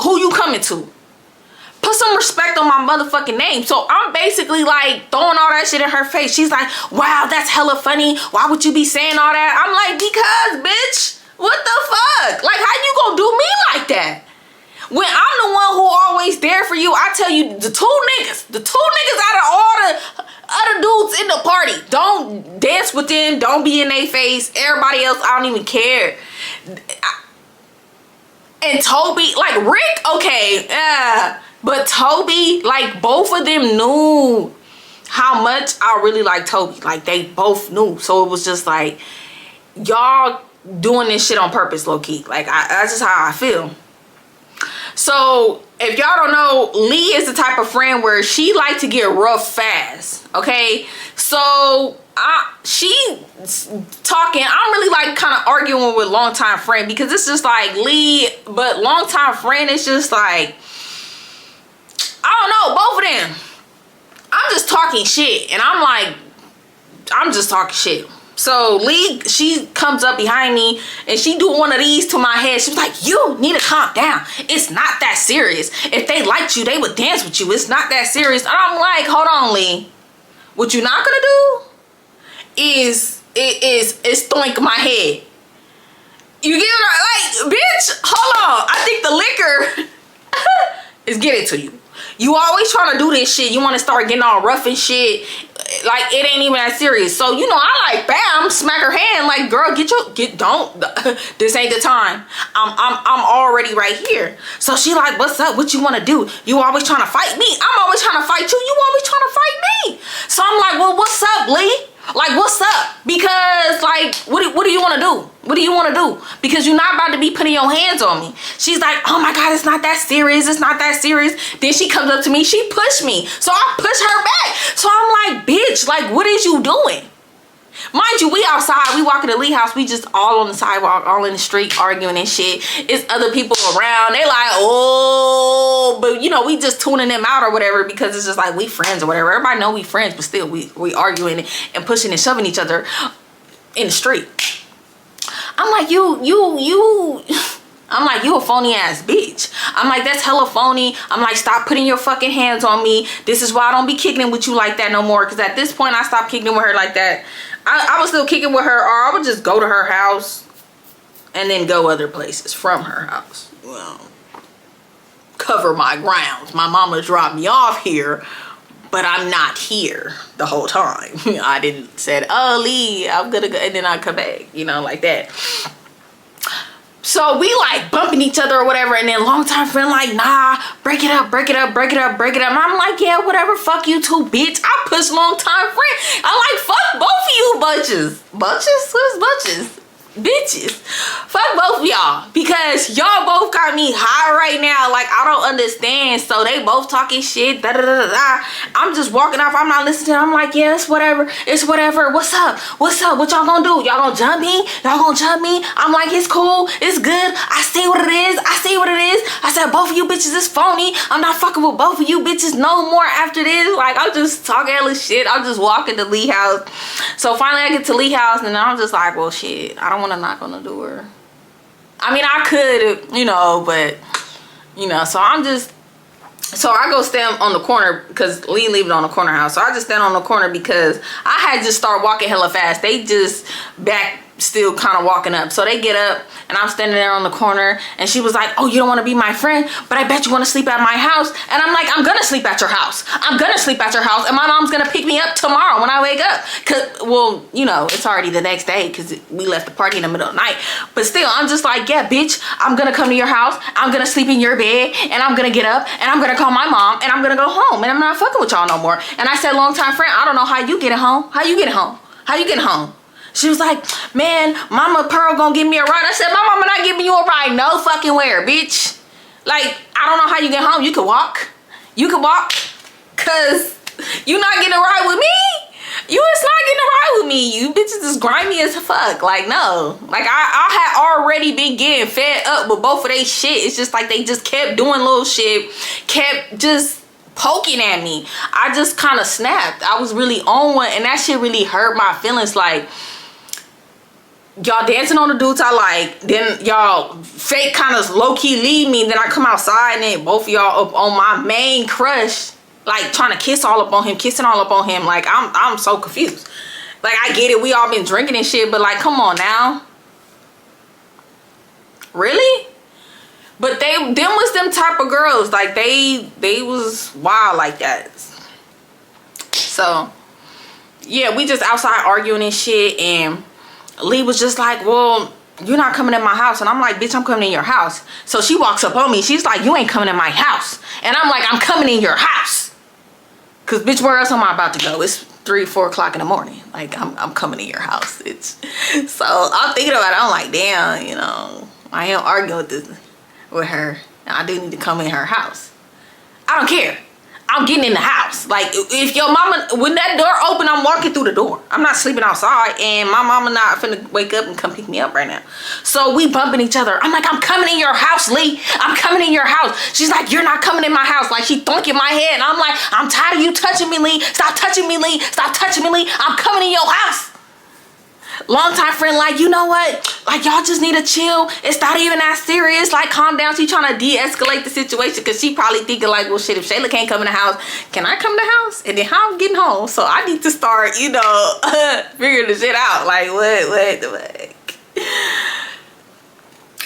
who you coming to? Put some respect on my motherfucking name. So I'm basically like throwing all that shit in her face. She's like, wow, that's hella funny. Why would you be saying all that? I'm like, because, bitch, What the fuck? Like, how you gonna do me like that? When I'm the one who always there for you, I tell you, the two niggas out of all the other dudes in the party, don't dance with them, don't be in their face. Everybody else, I don't even care. And Toby, like Rick, okay, but Toby, like both of them knew how much I really like Toby. Like they both knew. So it was just like, y'all doing this shit on purpose, low key. Like that's just how I feel. So if y'all don't know, Lee is the type of friend where she like to get rough fast. Okay, so she talking. I'm really like kind of arguing with longtime friend because it's just like Lee, but longtime friend is just like, I don't know, both of them. I'm just talking shit, and I'm just talking shit. So Lee, she comes up behind me and she do one of these to my head. She was like, you need to calm down. It's not that serious. If they liked you, they would dance with you. It's not that serious. And I'm like, hold on, Lee. What you're not gonna do is stoink my head. You get it? Like, bitch, hold on. I think the liquor is getting to you. You always trying to do this shit. You want to start getting all rough and shit. Like, it ain't even that serious. So, you know, I like, bam, smack her hand. Like, girl, don't. This ain't the time. I'm already right here. So she like, what's up? What you want to do? You always trying to fight me. I'm always trying to fight you. You always trying to fight me. So I'm like, well, what's up, Lee? Like, what's up? Because, like, what do you want to do? What do you want to do? Because you're not about to be putting your hands on me. She's like, oh my God, it's not that serious. It's not that serious. Then she comes up to me. She pushed me. So I push her back. So I'm like, bitch, like, what is you doing? Mind you, we outside, we walk in the Lee house, we just all on the sidewalk, all in the street arguing and shit. It's other people around. They like, oh, but you know, we just tuning them out or whatever because it's just like we friends or whatever. Everybody know we friends, but still we arguing and pushing and shoving each other in the street. I'm like, I'm like, you a phony ass bitch. I'm like, that's hella phony. I'm like, stop putting your fucking hands on me. This is why I don't be kicking it with you like that no more. Because at this point, I stopped kicking it with her like that. I was still kicking with her, or I would just go to her house and then go other places from her house. Well, cover my grounds. My mama dropped me off here, but I'm not here the whole time. I didn't say, oh, Lee, I'm gonna go, and then I come back, you know, like that. So we like bumping each other or whatever, and then longtime friend like, nah, break it up, break it up, break it up, break it up. And I'm like, yeah, whatever, fuck you too, bitch. I push longtime friend. I'm like, fuck both of you bunches. Bunches? Who's bunches? Bitches. Fuck both of y'all. Because y'all both got me high right now. Like, I don't understand. So they both talking shit. Da da da da. I'm just walking off. I'm not listening. I'm like, yeah, it's whatever. It's whatever. What's up? What's up? What y'all gonna do? Y'all gonna jump me? Y'all gonna jump me? I'm like, it's cool. It's good. I see what it is. I see what it is. I said, both of you bitches is phony. I'm not fucking with both of you bitches no more after this. Like, I'm just talking hella shit. I'm just walking to Lee house. So finally I get to Lee house and I'm just like, well, shit. I don't want to knock on the door. I mean, I could, you know, but, you know, so I go stand on the corner because Lee leave it on the corner house. So I just stand on the corner because I had just started walking hella fast. They just back still kind of walking up. So they get up and I'm standing there on the corner and she was like, oh, you don't want to be my friend, but I bet you want to sleep at my house. And I'm like, I'm gonna sleep at your house. I'm gonna sleep at your house and my mom's gonna pick me up tomorrow when I wake up. Cause, well, you know, it's already the next day because we left the party in the middle of the night. But still, I'm just like, yeah, bitch, I'm gonna come to your house. I'm gonna sleep in your bed and I'm gonna get up and I'm gonna call my mom and I'm gonna go home and I'm not fucking with y'all no more. And I said, long time friend, I don't know how you getting home. How you getting home? How you getting home? She was like, man, Mama Pearl gonna give me a ride. I said, my mama not giving you a ride no fucking where, bitch. Like, I don't know how you get home. You can walk. You can walk. Cause you not getting a ride with me. You is not getting a ride with me. You bitches is grimy as fuck. Like, no. Like, I had already been getting fed up with both of they shit. It's just like they just kept doing little shit. Kept just poking at me. I just kind of snapped. I was really on one. And that shit really hurt my feelings. Like, y'all dancing on the dudes I like, then y'all fake kind of low-key leave me, then I come outside and then both of y'all up on my main crush, like trying to kiss all up on him, kissing all up on him. Like, I'm so confused. Like, I get it, we all been drinking and shit, but like, come on now. Really? But them was them type of girls. Like they was wild like that. So yeah, we just outside arguing and shit, and Lee was just like, well, you're not coming in my house. And I'm like, bitch, I'm coming in your house. So she walks up on me. She's like, you ain't coming in my house. And I'm like, I'm coming in your house. Cause bitch, where else am I about to go? It's 3-4 o'clock in the morning. Like I'm coming in your house. So I'm thinking about it. I'm like, damn, you know, I am arguing with her. I do need to come in her house. I don't care. I'm getting in the house. Like, if your mama, when that door open, I'm walking through the door. I'm not sleeping outside, and my mama not finna wake up and come pick me up right now. So we bumping each other. I'm like, I'm coming in your house, Lee. I'm coming in your house. She's like, you're not coming in my house. Like, she thunking my head. And I'm like, I'm tired of you touching me, Lee. Stop touching me, Lee. Stop touching me, Lee. I'm coming in your house. Longtime friend, like, you know what? Like, y'all just need to chill. It's not even that serious. Like, calm down. She trying to de-escalate the situation because she probably thinking like, well, shit, if Shayla can't come in the house, can I come in the house? And then how I'm getting home? So I need to start, you know, figuring the shit out. Like, what?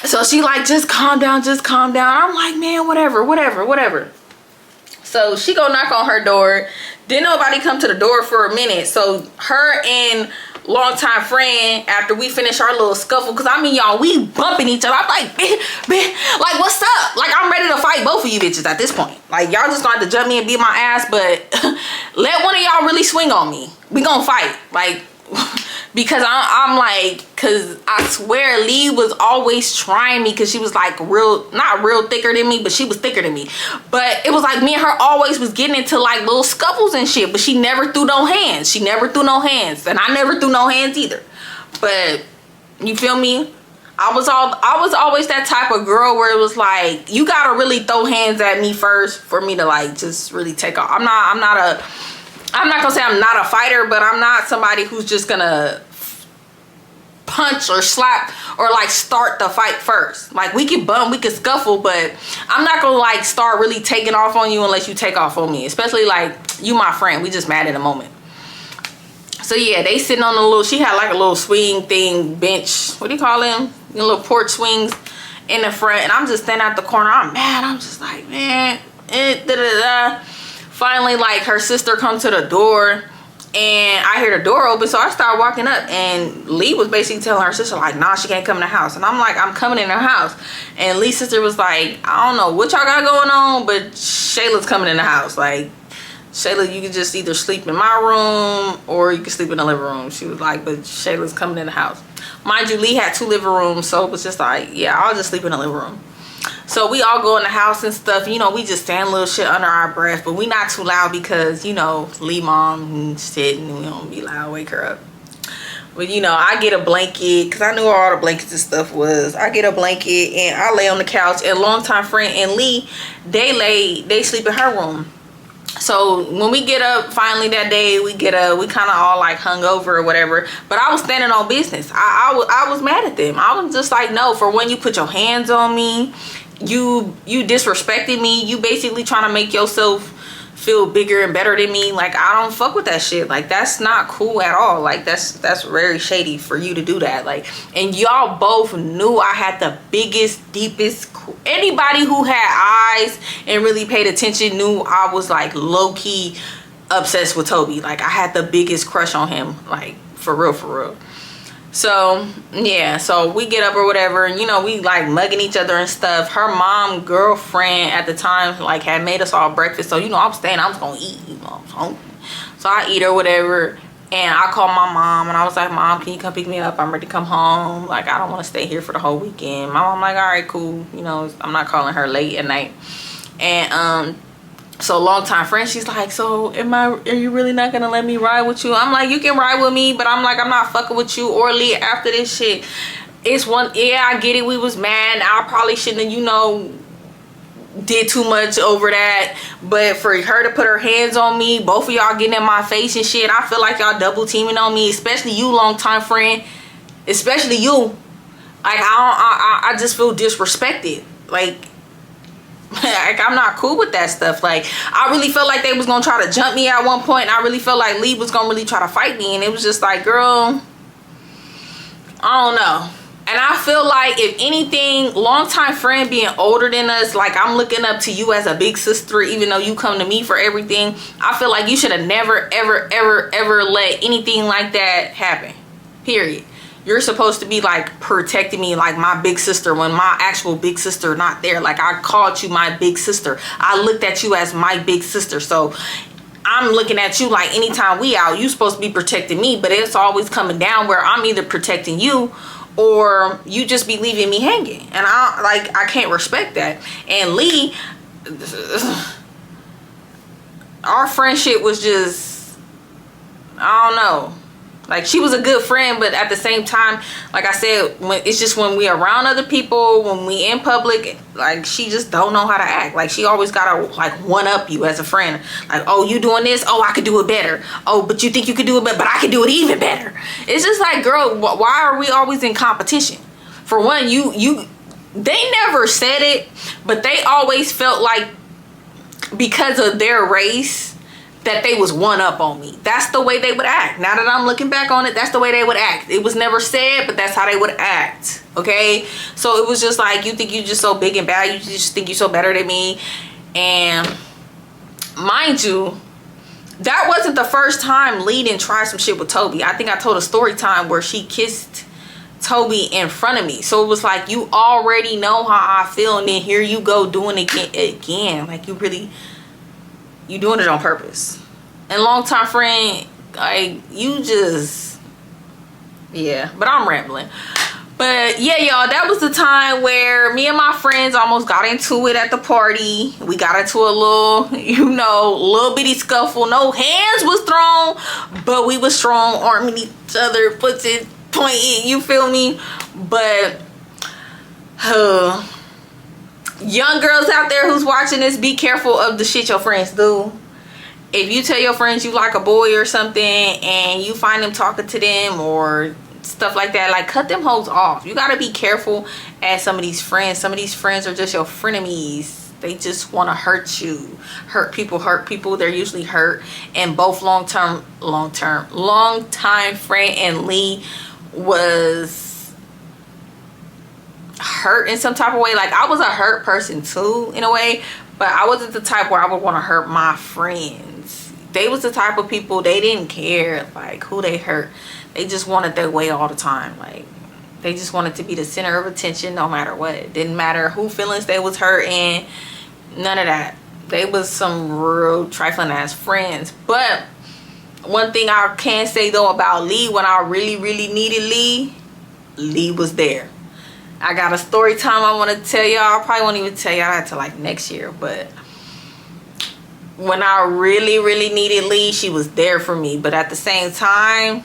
So she like, just calm down, just calm down. I'm like, man, whatever. So she go knock on her door. Didn't nobody come to the door for a minute. So her and longtime friend, after we finish our little scuffle, because I mean, y'all, we bumping each other. I'm like, bitch, like, what's up? Like, I'm ready to fight both of you bitches at this point. Like, y'all just gonna have to jump me and beat my ass, but let one of y'all really swing on me. We gonna fight. Like, because I'm like, because I swear Lee was always trying me, because she was like not real thicker than me, but she was thicker than me. But it was like me and her always was getting into like little scuffles and shit, but she never threw no hands. And I never threw no hands either. But you feel me? I was always that type of girl where it was like, you gotta really throw hands at me first for me to like just really take off. I'm not gonna say I'm not a fighter, but I'm not somebody who's just gonna punch or slap or like start the fight first. Like, we can bump, we can scuffle, but I'm not gonna like start really taking off on you unless you take off on me. Especially like, you my friend, we just mad in a moment. So yeah, they sitting on a little, she had like a little swing thing, bench, what do you call them? You know, little porch swings in the front, and I'm just standing at the corner. I'm mad. I'm just like, man, Finally, like, her sister comes to the door, and I hear the door open, so I start walking up, and Lee was basically telling her sister, like, nah, she can't come in the house. And I'm like, I'm coming in her house. And Lee's sister was like, I don't know what y'all got going on, but Shayla's coming in the house. Like, Shayla, you can just either sleep in my room or you can sleep in the living room. She was like, but Shayla's coming in the house. Mind you, Lee had 2 living rooms, so it was just like, yeah, I'll just sleep in the living room. So we all go in the house and stuff. You know, we just saying little shit under our breath, but we not too loud because, you know, Lee mom sitting and we don't be loud, wake her up. But, you know, I get a blanket because I knew where all the blankets and stuff was. I get a blanket and I lay on the couch, and longtime friend and Lee, they sleep in her room. So when we get up finally that day, we kind of all like hung over or whatever, but I was standing on business. I was mad at them. I was just like, no, for when you put your hands on me, you disrespected me. You basically trying to make yourself feel bigger and better than me. Like, I don't fuck with that shit. Like, that's not cool at all. Like, that's very shady for you to do that. Like, and y'all both knew I had the biggest, deepest, anybody who had eyes and really paid attention knew I was like low-key obsessed with Toby. Like, I had the biggest crush on him, like, for real. So yeah, so we get up or whatever, and you know, we like mugging each other and stuff. Her mom girlfriend at the time like had made us all breakfast, so you know, I was gonna eat, you know, I was hungry. So I eat or whatever, and I called my mom and I was like, Mom, can you come pick me up? I'm ready to come home. Like, I don't want to stay here for the whole weekend. My mom like, all right, cool. You know, I'm not calling her late at night. And so longtime friend, she's like, so are you really not gonna let me ride with you? I'm like, you can ride with me, but I'm like, I'm not fucking with you or Lee after this shit. Yeah, I get it, we was mad. I probably shouldn't have, you know, did too much over that, but for her to put her hands on me, both of y'all getting in my face and shit, I feel like y'all double teaming on me, especially you, longtime friend, especially you. Like, I just feel disrespected. Like I'm not cool with that stuff. Like, I really felt like they was gonna try to jump me at one point, and I really felt like Lee was gonna really try to fight me, and it was just like, girl, I don't know. And I feel like, if anything, longtime friend being older than us, like, I'm looking up to you as a big sister, even though you come to me for everything. I feel like you should have never, ever, ever, ever let anything like that happen. Period. You're supposed to be, like, protecting me like my big sister when my actual big sister not there. Like, I called you my big sister. I looked at you as my big sister. So I'm looking at you like, anytime we out, you supposed to be protecting me. But it's always coming down where I'm either protecting you or you just be leaving me hanging. And I can't respect that. And Lee, our friendship was just, I don't know. Like, she was a good friend, but at the same time, like I said, it's just when we around other people, when we in public, like, she just don't know how to act. Like, she always gotta, like, one up you as a friend. Like, oh, you doing this? Oh, I could do it better. Oh, but you think you could do it better, but I could do it even better. It's just like, girl, why are we always in competition? For one, they never said it, but they always felt like, because of their race, that they was one up on me. That's the way they would act. Now that I'm looking back on it, that's the way they would act. It was never said, but that's how they would act. Okay? So it was just like, you think you just so big and bad, you just think you so better than me. And mind you, that wasn't the first time Lee didn't try some shit with Toby. I think I told a story time where she kissed Toby in front of me. So it was like, you already know how I feel, and then here you go doing it again. Like, you doing it on purpose. And longtime friend, like, you just, yeah. But I'm rambling. But yeah, y'all, that was the time where me and my friends almost got into it at the party. We got into a little, little bitty scuffle. No hands was thrown, but we was strong, arming each other, puts it pointed, you feel me? But young girls out there who's watching this, be careful of the shit your friends do. If you tell your friends you like a boy or something and you find them talking to them or stuff like that, like, cut them hoes off. You gotta be careful as some of these friends. Some of these friends are just your frenemies. They just want to hurt you. Hurt people. They're usually hurt. And both long-time friend and Lee was hurt in some type of way. Like, I was a hurt person too, in a way, but I wasn't the type where I would want to hurt my friends. They was the type of people, they didn't care like who they hurt. They just wanted their way all the time. Like, they just wanted to be the center of attention no matter what. It didn't matter who feelings they was hurting. None of that. They was some real trifling ass friends. But one thing I can say though about Lee, when I really, really needed Lee was there. I got a story time I want to tell y'all. I probably won't even tell y'all until like next year. But when I really, really needed Lee, she was there for me. But at the same time,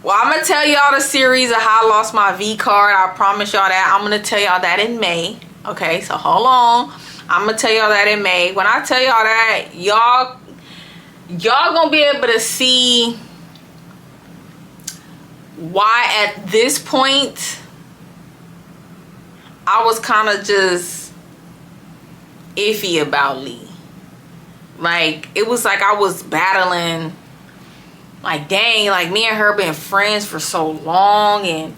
well, I'm going to tell y'all the series of how I lost my V card. I promise y'all that. I'm going to tell y'all that in May. Okay, so hold on. I'm going to tell y'all that in May. When I tell y'all that, y'all going to be able to see why at this point I was kind of just iffy about Lee. Like, it was like I was battling, like, dang, like, me and her been friends for so long, and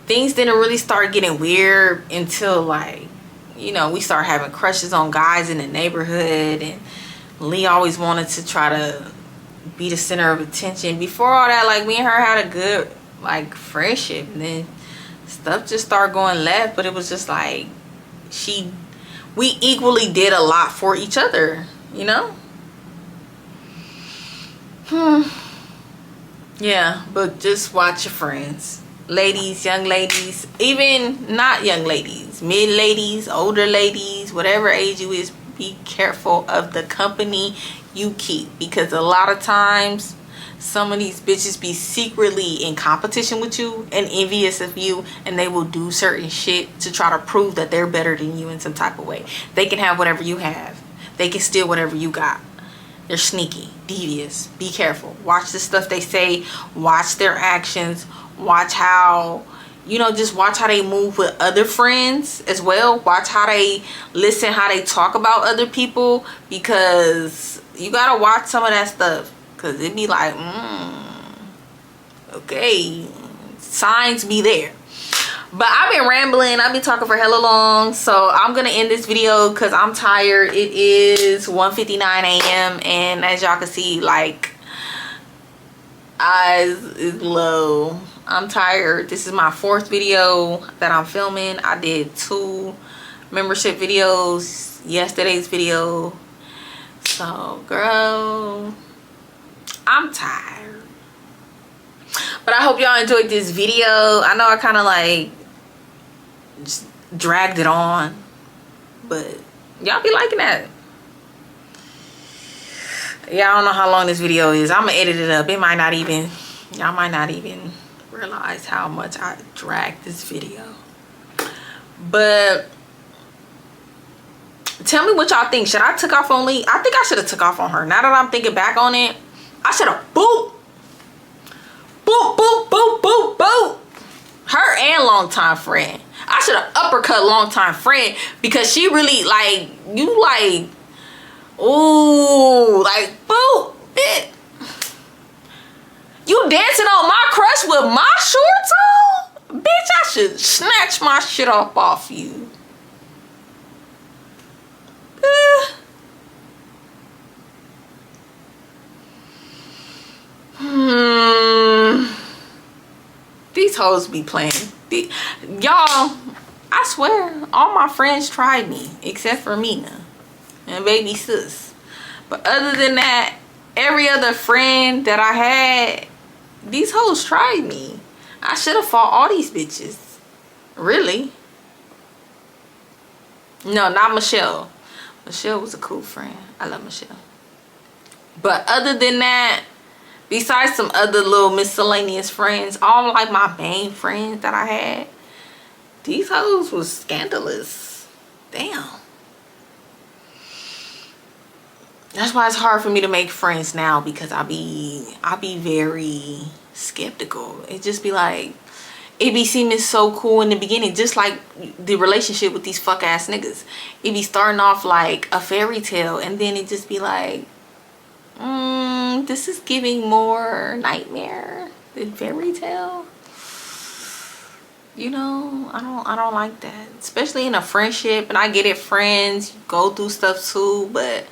things didn't really start getting weird until, like, we started having crushes on guys in the neighborhood, and Lee always wanted to try to be the center of attention. Before all that, like, me and her had a good, like, friendship, and then stuff just started going left. But it was just like, we equally did a lot for each other, Yeah, but just watch your friends. Ladies, young ladies, even not young ladies, mid ladies, older ladies, whatever age you is, be careful of the company you keep. Because a lot of times, some of these bitches be secretly in competition with you and envious of you, and they will do certain shit to try to prove that they're better than you in some type of way. They can have whatever you have. They can steal whatever you got. They're sneaky, devious. Be careful. Watch the stuff they say. Watch their actions. Watch how, just watch how they move with other friends as well. Watch how they listen, how they talk about other people, because you gotta watch some of that stuff, because it be like, okay, signs be there. But I've been rambling. I've been talking for hella long. So I'm going to end this video because I'm tired. It is 1:59 a.m. And as y'all can see, like, eyes is low. I'm tired. This is my 4th video that I'm filming. I did 2 membership videos. Yesterday's video. So, girl, I'm tired. But I hope y'all enjoyed this video. I know I kind of like just dragged it on, but y'all be liking that. Yeah, I don't know how long this video is. I'm gonna edit it up. It might not even, y'all might not even realize how much I dragged this video. But tell me what y'all think. Should I took off on Lee? I think I should have took off on her. Now that I'm thinking back on it, I should have boop. Boop, boop, boop, boop, boop. Her and longtime friend. I should have uppercut longtime friend because she really like, you like, ooh, like, boop, bitch. You dancing on my crush with my shorts on? Bitch, I should snatch my shit off you. These hoes be playing. Y'all, I swear, all my friends tried me except for Mina and baby sis. But other than that, every other friend that I had, these hoes tried me. I should have fought all these bitches. Really? No, not Michelle. Michelle was a cool friend. I love Michelle. But other than that, besides some other little miscellaneous friends, all like my main friends that I had, these hoes was scandalous. Damn. That's why it's hard for me to make friends now, because I be very skeptical. It just be like, it be seeming so cool in the beginning, just like the relationship with these fuck ass niggas. It be starting off like a fairy tale, and then it just be like, this is giving more nightmare than fairy tale. You know, I don't like that, especially in a friendship. And I get it, friends go through stuff too, but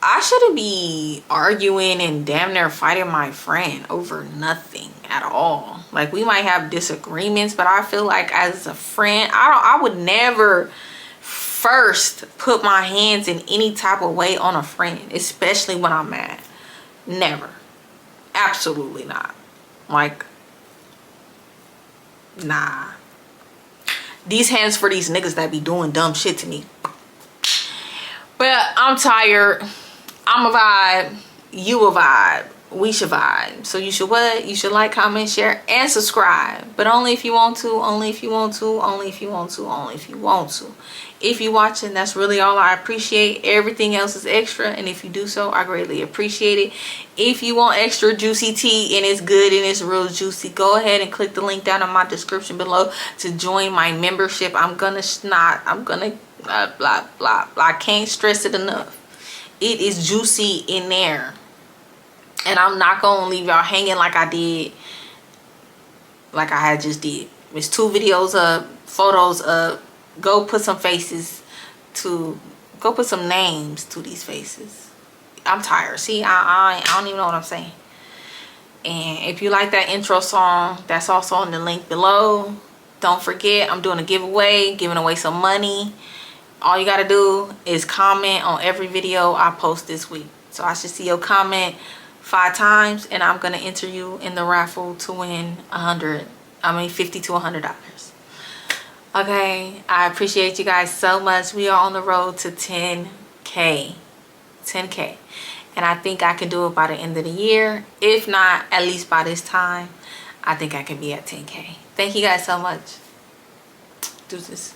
I shouldn't be arguing and damn near fighting my friend over nothing at all. Like, we might have disagreements, but I feel like as a friend, I would never first put my hands in any type of way on a friend, especially when I'm mad. Never. Absolutely not. Like, nah. These hands for these niggas that be doing dumb shit to me. But I'm tired. I'm a vibe. You a vibe. We should vibe. So you should what? You should like, comment, share, and subscribe. But only if you want to. Only if you want to. Only if you want to. Only if you want to. If you're watching, that's really all I appreciate. Everything else is extra. And if you do so, I greatly appreciate it. If you want extra juicy tea and it's good and it's real juicy, go ahead and click the link down in my description below to join my membership. I'm gonna blah, blah, blah. I can't stress it enough. It is juicy in there. And I'm not gonna leave y'all hanging like I did. Like I had just did. There's 2 videos up, photos up. Go put some faces to, go put some names to these faces. I'm tired. See, I don't even know what I'm saying. And if you like that intro song, that's also in the link below. Don't forget, I'm doing a giveaway, giving away some money. All you gotta do is comment on every video I post this week. So I should see your comment 5 times, and I'm gonna enter you in the raffle to win $50 to $100. Okay, I appreciate you guys so much. We are on the road to 10K. 10K. And I think I can do it by the end of the year. If not, at least by this time, I think I can be at 10K. Thank you guys so much. Deuces.